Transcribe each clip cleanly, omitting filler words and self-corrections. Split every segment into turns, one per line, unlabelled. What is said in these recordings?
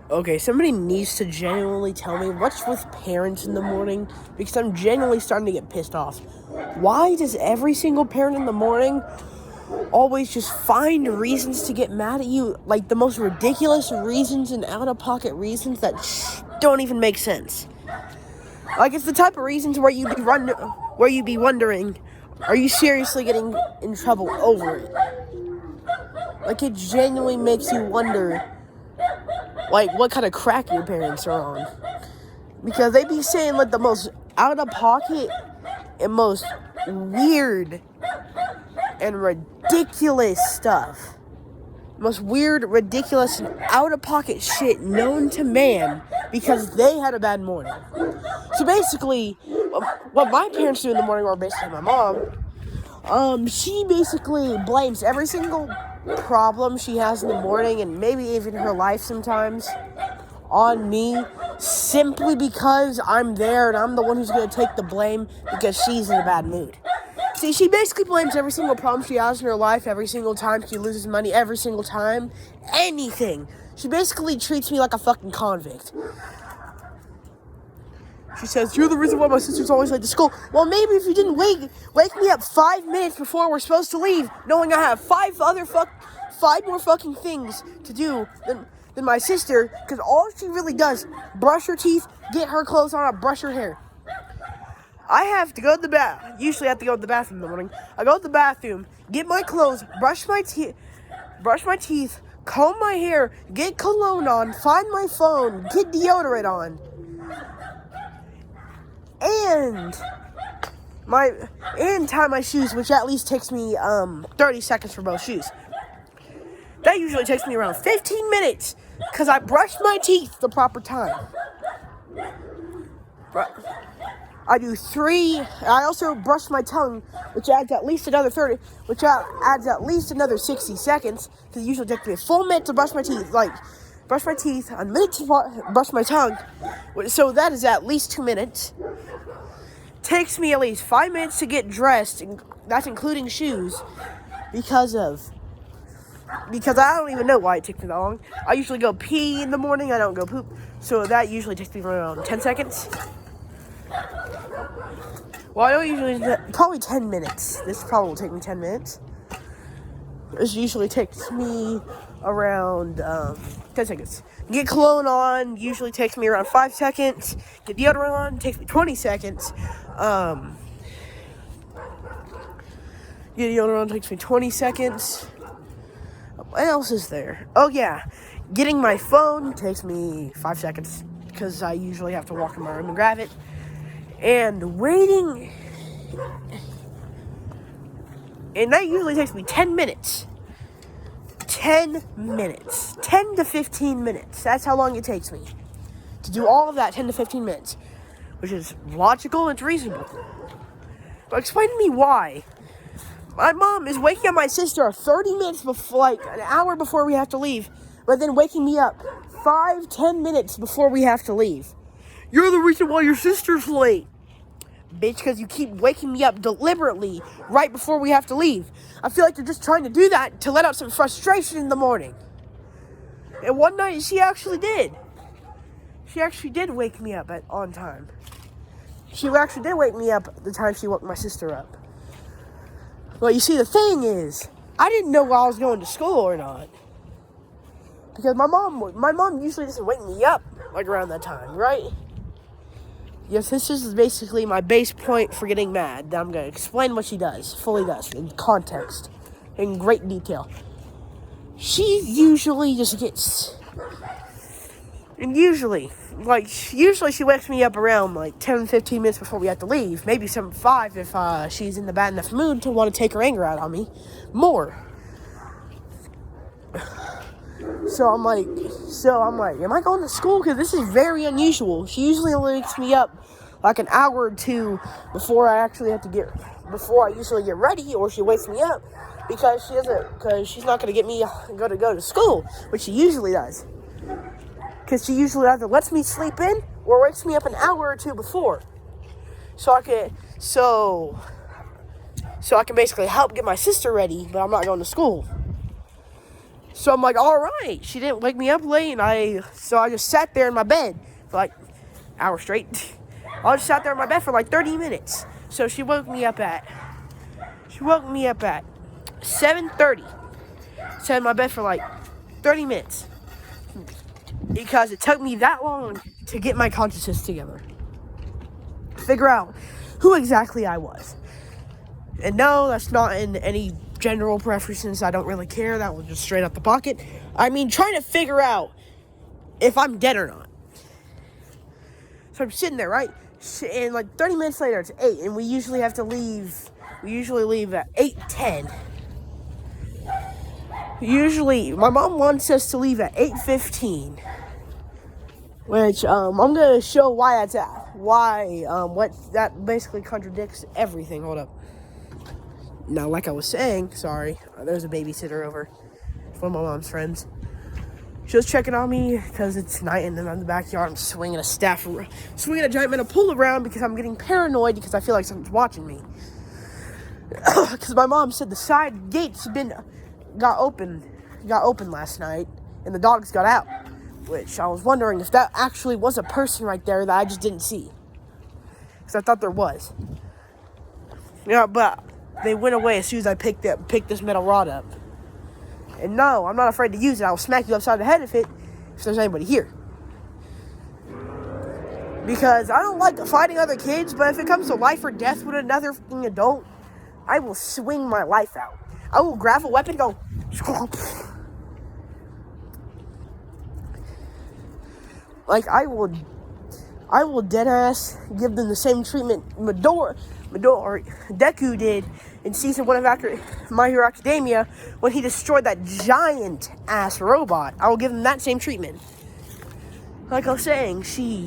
Okay, somebody needs to genuinely tell me what's with parents in the morning, because I'm genuinely starting to get pissed off. Why does every single parent in the morning always just find reasons to get mad at you, like the most ridiculous reasons and out-of-pocket reasons that don't even make sense? Like, it's the type of reasons where you'd be wondering, are you seriously getting in trouble over it? Like, it genuinely makes you wonder, like, what kind of crack your parents are on. Because they be saying, like, the most out-of-pocket and most weird and ridiculous stuff. Most weird, ridiculous, and out-of-pocket shit known to man because they had a bad morning. So basically, what my parents do in the morning, or basically my mom, she basically blames every single problem she has in the morning, and maybe even her life sometimes, on me, simply because I'm there and I'm the one who's going to take the blame because she's in a bad mood. See, she basically blames every single problem she has in her life, every single time she loses money, every single time, anything. She basically treats me like a fucking convict. She says, you're the reason why my sister's always late to school. Well, maybe if you didn't wake me up 5 minutes before we're supposed to leave, knowing I have five more fucking things to do than my sister, because all she really does, brush her teeth, get her clothes on, brush her hair. I have to go to the bath. Usually I have to go to the bathroom in the morning. I go to the bathroom, get my clothes, brush my teeth, comb my hair, get cologne on, find my phone, get deodorant on. And tie my shoes, which at least takes me 30 seconds for both shoes. That usually takes me around 15 minutes because I brushed my teeth the proper time. I do 3. I also brush my tongue, which adds at least another 30, which adds at least another 60 seconds, because it usually takes me a full minute to brush my teeth. Like, brush my teeth, a minute to brush my tongue. So that is at least 2 minutes. Takes me at least 5 minutes to get dressed, and that's including shoes, because I don't even know why it takes me that long. I usually go pee in the morning, I don't go poop, so that usually takes me around 10 seconds. Well, I don't usually, probably 10 minutes. This probably will take me 10 minutes. This usually takes me around 10 seconds. Get cologne on, usually takes me around 5 seconds. Get deodorant on, takes me 20 seconds. Get deodorant on, takes me 20 seconds. What else is there? Oh, yeah. Getting my phone takes me 5 seconds, because I usually have to walk in my room and grab it. And waiting, and that usually takes me 10 minutes. 10 minutes. 10 to 15 minutes. That's how long it takes me to do all of that, 10 to 15 minutes. Which is logical and it's reasonable. But explain to me why. My mom is waking up my sister 30 minutes before, like an hour before we have to leave, but then waking me up 5-10 minutes before we have to leave. You're the reason why your sister's late. Bitch, because you keep waking me up deliberately right before we have to leave. I feel like you're just trying to do that to let out some frustration in the morning. And one night, she actually did. She actually did wake me up on time. She actually did wake me up the time she woke my sister up. Well, you see, the thing is, I didn't know I was going to school or not. Because my mom usually doesn't wake me up like around that time, right? Yes, this is basically my base point for getting mad. I'm going to explain what she does, fully does, in context, in great detail. She usually just gets, and usually she wakes me up around like 10-15 minutes before we have to leave. Maybe 5 if she's in the bad enough mood to want to take her anger out on me more. So I'm like, am I going to school? Because this is very unusual. She usually wakes me up like an hour or two before I usually get ready, or she wakes me up because she's not going to get me go to school, which she usually does. Because she usually either lets me sleep in or wakes me up an hour or two before. So I can basically help get my sister ready, but I'm not going to school. So I'm like, all right. She didn't wake me up late, and so I just sat there in my bed for like an hour straight. I just sat there in my bed for like 30 minutes. So she woke me up at 7:30. Sat in my bed for like 30 minutes because it took me that long to get my consciousness together, figure out who exactly I was. And no, that's not in any general preferences. I don't really care. That was just straight out the pocket. I mean, trying to figure out if I'm dead or not. So I'm sitting there, right? And like 30 minutes later, it's 8, and we usually have to leave. We usually leave at 8:10. Usually, my mom wants us to leave at 8:15, which I'm gonna show why that's at. What that basically contradicts everything. Hold up. Now, like I was saying, sorry, there's a babysitter over. It's one of my mom's friends. She was checking on me because it's night, and then I'm in the backyard. I'm swinging a giant metal pole around because I'm getting paranoid because I feel like someone's watching me. Because my mom said the side gates got open last night, and the dogs got out. Which I was wondering if that actually was a person right there that I just didn't see. Because I thought there was. Yeah, but they went away as soon as I picked this metal rod up. And no, I'm not afraid to use it. I will smack you upside the head if there's anybody here. Because I don't like fighting other kids, but if it comes to life or death with another fucking adult, I will swing my life out. I will grab a weapon and go. Like, I will deadass give them the same treatment Deku did in season 1 of My Hero Academia when he destroyed that giant ass robot. I will give him that same treatment. Like I was saying, she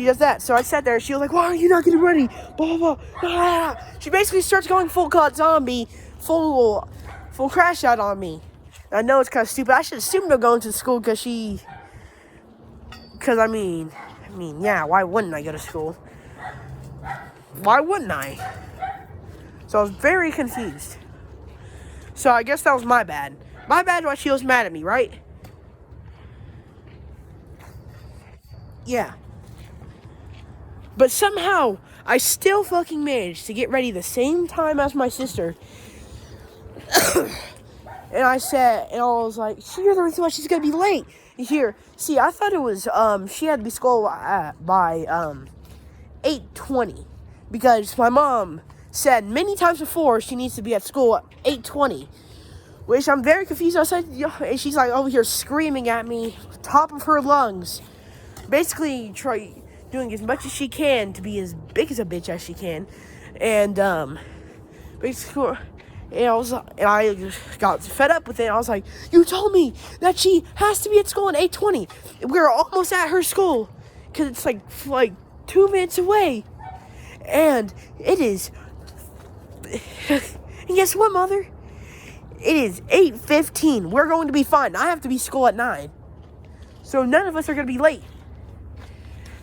does that. So I sat there, she was like, why are you not getting ready? Blah, blah, blah. She basically starts going full cut zombie, full crash out on me. And I know it's kind of stupid. I should assume they're going to school because I mean, yeah, why wouldn't I go to school? Why wouldn't I? So I was very confused. So I guess that was my bad. My bad why she was mad at me, right? Yeah. But somehow, I still fucking managed to get ready the same time as my sister. And I was like, you're the reason why she's gonna be late. Here, see, I thought it was, she had to be school by 8:20. Because my mom said many times before she needs to be at school at 8:20. Which I'm very confused. I said, and she's like over here screaming at me, top of her lungs. Basically, doing as much as she can to be as big as a bitch as she can. And, basically, and I got fed up with it. I was like, you told me that she has to be at school at 8:20. We're almost at her school. Because it's like 2 minutes away. And it is... And guess what, Mother? It is 8:15. We're going to be fine. I have to be school at 9. So none of us are going to be late.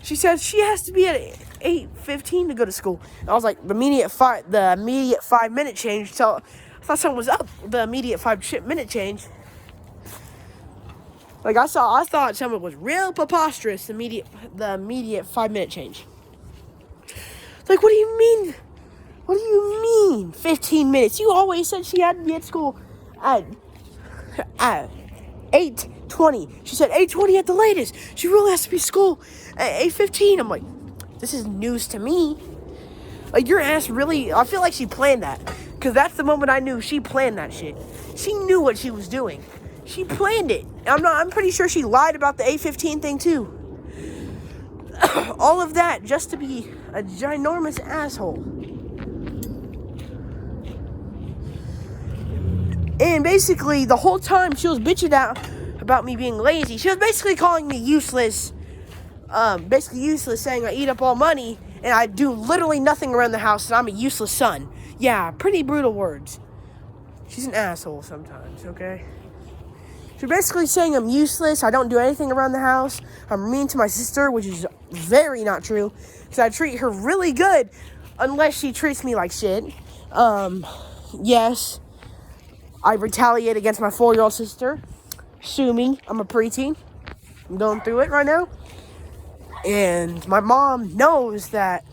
She says she has to be at 8:15 to go to school. And I was like, the immediate 5-minute change. So I thought something was up. The immediate 5-minute change. Like I thought something was real preposterous. The immediate 5-minute change. Like, what do you mean? What do you mean 15 minutes? You always said she had to be at school at 8:20. She said 8:20 at the latest. She really has to be at school at 8:15. I'm like, this is news to me. Like, your ass really... I feel like she planned that. Because that's the moment I knew she planned that shit. She knew what she was doing. She planned it. I'm pretty sure she lied about the 8:15 thing, too. All of that just to be a ginormous asshole. And basically, the whole time she was bitching out about me being lazy, she was basically calling me useless. Saying I eat up all money and I do literally nothing around the house and I'm a useless son. Yeah, pretty brutal words. She's an asshole sometimes, okay? She's basically saying I'm useless, I don't do anything around the house, I'm mean to my sister, which is very not true, because I treat her really good, unless she treats me like shit. Yes. I retaliate against my 4-year-old sister. Sue me. I'm a preteen. I'm going through it right now. And my mom knows that.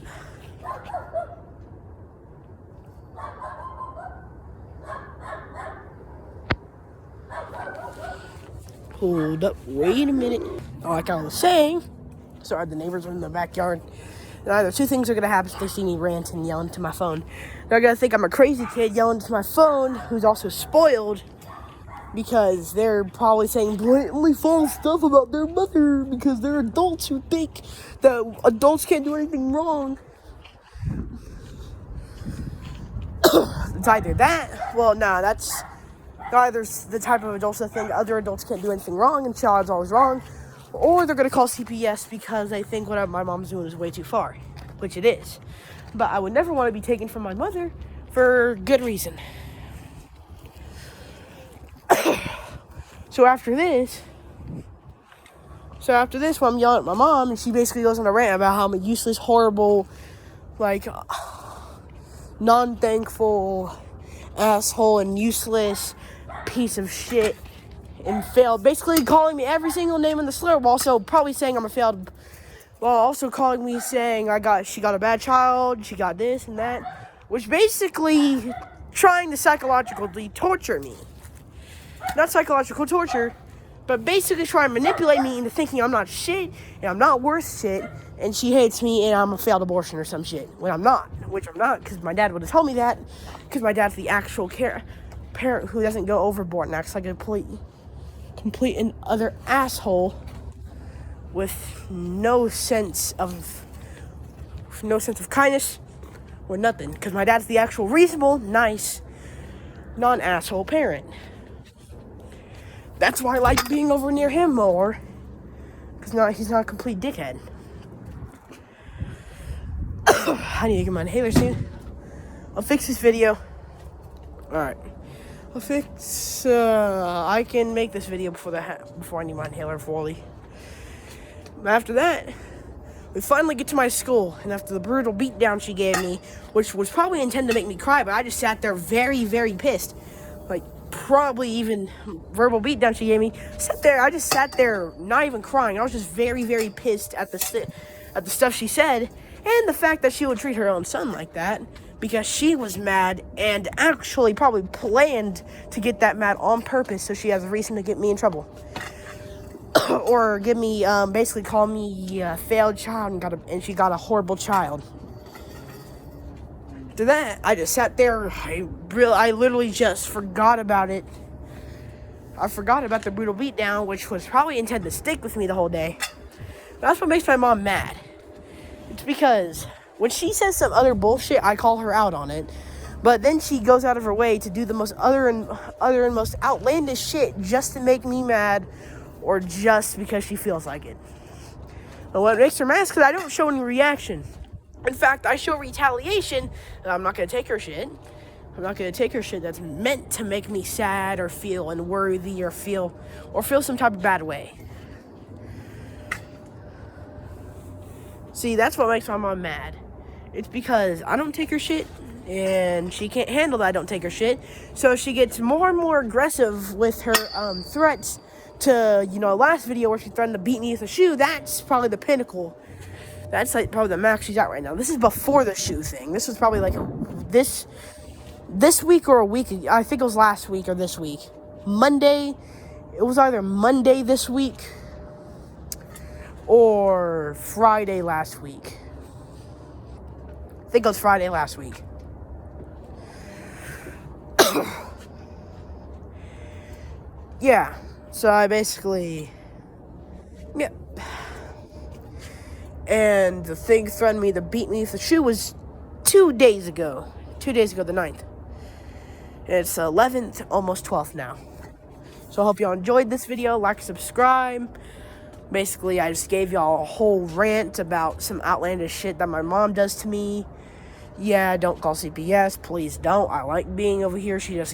Hold up. Wait a minute. Like I was saying. Sorry, the neighbors are in the backyard. And either two things are going to happen if they see me rant and yell into my phone. They're going to think I'm a crazy kid yelling into my phone who's also spoiled, because they're probably saying blatantly false stuff about their mother because they're adults who think that adults can't do anything wrong. It's either that, well, nah, that's either the type of adults that think other adults can't do anything wrong and child's always wrong, or they're going to call CPS because they think what my mom's doing is way too far, which it is. But I would never want to be taken from my mother for good reason. So after this, when I'm yelling at my mom, and she basically goes on a rant about how I'm a useless, horrible, like, non-thankful asshole and useless piece of shit and failed, basically calling me every single name in the slur, while also probably saying I'm a failed, while also calling me saying she got a bad child, she got this and that, which basically trying to psychologically torture me. Not psychological torture, but basically trying to manipulate me into thinking I'm not shit and I'm not worth shit and she hates me and I'm a failed abortion or some shit, when I'm not, which I'm not, because my dad would have told me that, because my dad's the actual parent who doesn't go overboard and acts like a complete and utter asshole with no sense of kindness or nothing, because my dad's the actual reasonable, nice, non-asshole parent. That's why I like being over near him more, because he's not a complete dickhead. I need to get my inhaler soon. I'll fix this video. Alright. I can make this video before I need my inhaler fully. After that, we finally get to my school, and after the brutal beatdown she gave me, which was probably intended to make me cry, but I just sat there very, very pissed. Like, probably even verbal beatdown she gave me. I just sat there not even crying. I was just very, very pissed at the stuff she said, and the fact that she would treat her own son like that, because she was mad and actually probably planned to get that mad on purpose so she has a reason to get me in trouble. Or give me, basically call me a failed child and she got a horrible child. After that, I just sat there. I literally just forgot about it. I forgot about the brutal beatdown, which was probably intended to stick with me the whole day. That's what makes my mom mad. It's because when she says some other bullshit, I call her out on it. But then she goes out of her way to do the most other and most outlandish shit just to make me mad, or just because she feels like it. And what makes her mad is because I don't show any reaction. In fact, I show retaliation, and I'm not going to take her shit. I'm not going to take her shit that's meant to make me sad or feel unworthy or feel some type of bad way. See, that's what makes my mom mad. It's because I don't take her shit, and she can't handle that I don't take her shit. So she gets more and more aggressive with her threats to, last video where she threatened to beat me with a shoe. That's probably the pinnacle. That's like probably the max she's at right now. This is before the shoe thing. This was probably like this week or a week. I think it was last week or this week. Monday. It was either Monday this week or Friday last week. I think it was Friday last week. Yeah. So I basically... Yeah. And the thing threatened me to beat me with the shoe was 2 days ago. 2 days ago, the 9th. It's 11th, almost 12th now. So I hope y'all enjoyed this video. Like, subscribe. Basically, I just gave y'all a whole rant about some outlandish shit that my mom does to me. Yeah, don't call CPS. Please don't. I like being over here. She's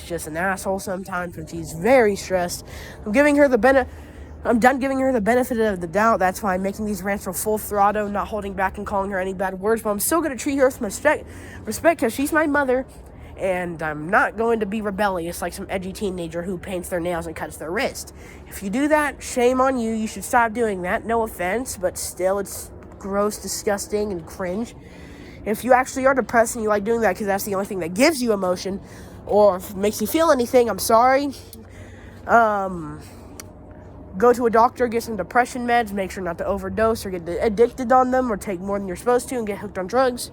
just an asshole sometimes when she's very stressed. I'm done giving her the benefit of the doubt. That's why I'm making these rants from full throttle, not holding back and calling her any bad words. But I'm still going to treat her with respect because she's my mother. And I'm not going to be rebellious like some edgy teenager who paints their nails and cuts their wrist. If you do that, shame on you. You should stop doing that. No offense, but still, it's gross, disgusting, and cringe. If you actually are depressed and you like doing that because that's the only thing that gives you emotion or if it makes you feel anything, I'm sorry. Go to a doctor, get some depression meds, make sure not to overdose or get addicted on them or take more than you're supposed to and get hooked on drugs.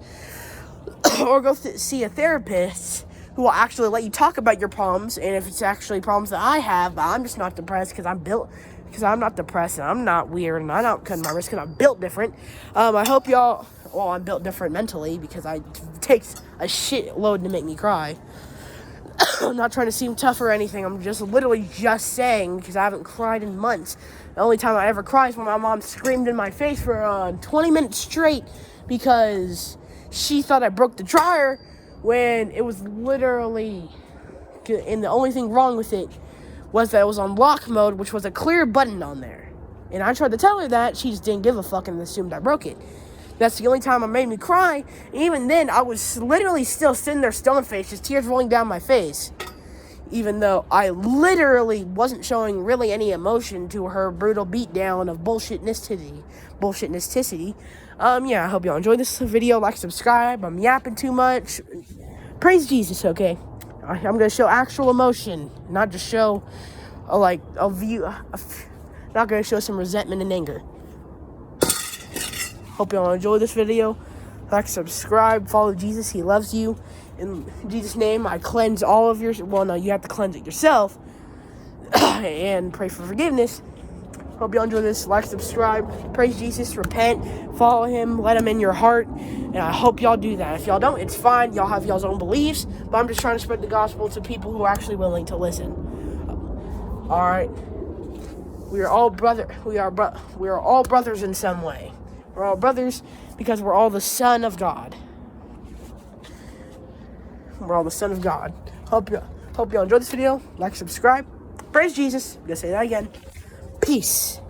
Or go see a therapist who will actually let you talk about your problems, and if it's actually problems that I have, but I'm just not depressed because I'm not depressed and I'm not weird and I'm not cutting my wrist because I'm built different. I hope y'all, well, I'm built different mentally because it takes a shitload to make me cry. I'm not trying to seem tough or anything. I'm just literally just saying because I haven't cried in months. The only time I ever cried is when my mom screamed in my face for 20 minutes straight because she thought I broke the dryer when it was literally, and the only thing wrong with it was that it was on lock mode, which was a clear button on there. And I tried to tell her that, she just didn't give a fuck and assumed I broke it. That's the only time it made me cry. And even then, I was literally still sitting there stone-faced, just tears rolling down my face. Even though I literally wasn't showing really any emotion to her brutal beatdown of bullshitnicity. Yeah, I hope y'all enjoyed this video. Like, subscribe. I'm yapping too much. Praise Jesus, okay? I'm going to show actual emotion, not just show, not going to show some resentment and anger. Hope y'all enjoy this video. Like, subscribe, follow Jesus. He loves you. In Jesus' name, I cleanse all of your... Well, no, you have to cleanse it yourself. And pray for forgiveness. Hope y'all enjoy this. Like, subscribe, praise Jesus, repent, follow him, let him in your heart. And I hope y'all do that. If y'all don't, it's fine. Y'all have y'all's own beliefs. But I'm just trying to spread the gospel to people who are actually willing to listen. Alright. We are all brothers in some way. We're all brothers because we're all the Son of God. We're all the Son of God. Hope y'all enjoyed this video. Like, subscribe. Praise Jesus. I'm going to say that again. Peace.